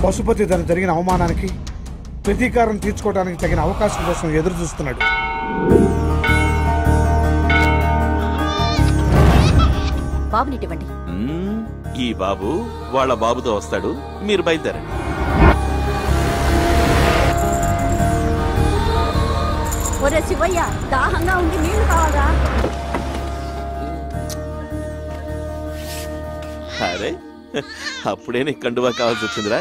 పశుపతి తన జరిగిన అవమానానికి ప్రతీకారం తీర్చుకోవడానికి తగిన అవకాశం కోసం ఎదురు చూస్తున్నాడు. బాబునివ్వండి. ఈ బాబు వాళ్ళ బాబుతో వస్తాడు, మీరు బయలుదేరండి. ఒరే శివయ్య, దాహంగా ఉంది, నీళ్లు కావాలా? అరే అప్పుడే నీకు కండువా కావాల్సి వచ్చిందిరా,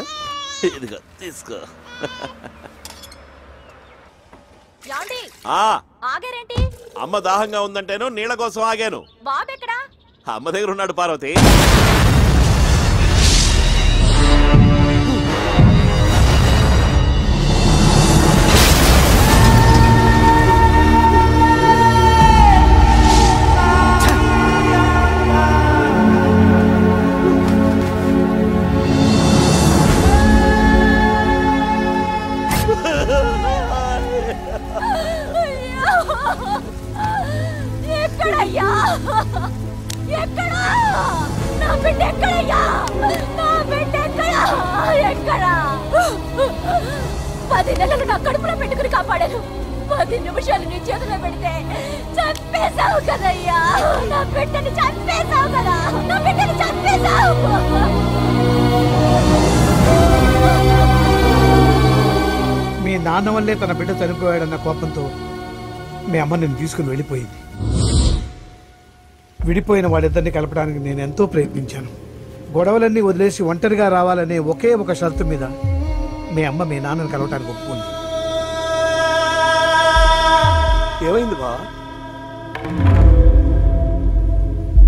ఇదిగో తీసుకో. ఆగారేంటి? అమ్మ దాహంగా ఉందంటేను నీళ్ళ కోసం ఆగాను. బాబు ఎక్కడా? అమ్మ దగ్గర ఉన్నాడు పార్వతి. ఎక్కడయ్యా? ఎక్కడా? నా బిడ్డ ఎక్కడయ్యా? నా బిడ్డ ఎక్కడా? ఎక్కడా? 10 నెలలు నా కడుపులో పెట్టుకుని కాపాడాను. 10 నిమిషాలు నీ చేతిలో పెడితే చంపేశావు కదయ్యా. నా బిడ్డని చంపేశావు కదా. నా బిడ్డని చంపేశావు. మీ నాన్న వల్లే తన బిడ్డ చనిపోయాడన్న కోపంతో మీ అమ్మ నేను తీసుకుని వెళ్ళిపోయింది. విడిపోయిన వాళ్ళిద్దరిని కలపడానికి నేను ఎంతో ప్రయత్నించాను. గొడవలన్నీ వదిలేసి ఒంటరిగా రావాలనే ఒకే ఒక షరతు మీద మీ అమ్మ మీ నాన్నని కలవటానికి ఒప్పుకుంది. ఏమైంది బా?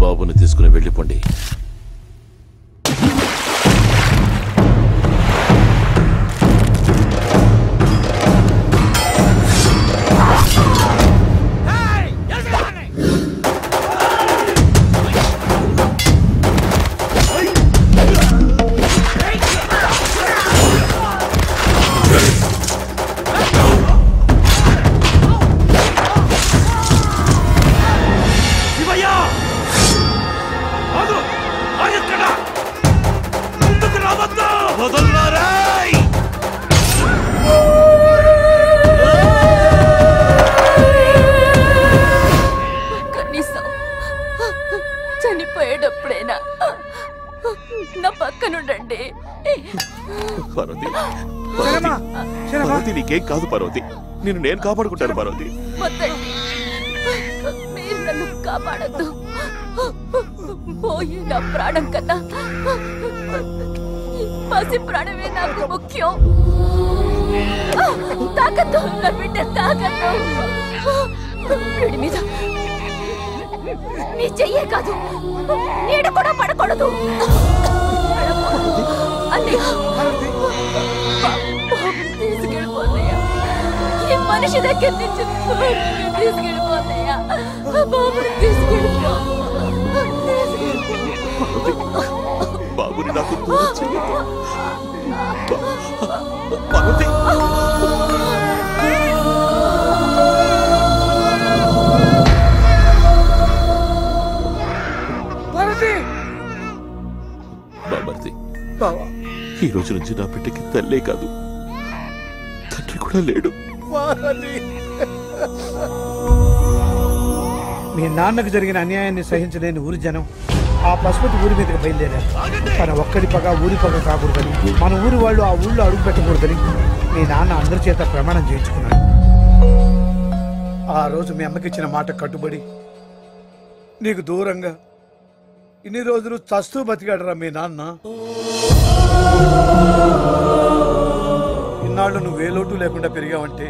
బాబుని తీసుకుని వెళ్ళిపోండి. కనీసం చనిపోయేటప్పుడైనా నా పక్కనుండండి. పార్వతి, పార్వతి నీకేం కాదు పార్వతి, నేను కాపాడుకుంటాను పార్వతి. వద్దండి, మీరు నన్ను కాపాడద్దు. పోయి నా ప్రాణం కన్నా పసి ప్రాణమే నాకు ముఖ్యం. తాకద్దు, నా బిడ్డ తాకద్దు. వీడి మీద నీ చెయ్యే కాదు, నీడ కూడా పడకూడదు. అన్నయ్య, తీసుకెళ్ళిపోతాయా? ఈ మనిషి దగ్గర నుంచి తీసుకెళ్ళిపోతాయా? బాబుని తీసుకెళ్ళిపో. బాబుని నాకు దూరం చెయ్యొద్దు. పార్వతి, బాబర్తి, ఈ రోజు నుంచి నా బిడ్డకి తల్లే కాదు, తండ్రి కూడా లేడు. మీ నాన్నకు జరిగిన అన్యాయాన్ని సహించలేని ఊరి జనం ఆ పశుపతి ఊరి మీదకి బయలుదేరారు. తన ఒక్కడి పగ ఊరి పగ కాకూడదని, మన ఊరి వాళ్ళు ఆ ఊళ్ళో అడుగు పెట్టకూడదని మీ నాన్న అందరి చేత ప్రమాణం చేయించుకున్నాడు. ఆ రోజు మీ అమ్మకి ఇచ్చిన మాట కట్టుబడి నీకు దూరంగా ఇన్ని రోజులు చస్తూ బతికాడరా మీ నాన్న. ఇన్నాళ్ళు నువ్వు ఏ లోటు లేకుండా పెరిగావంటే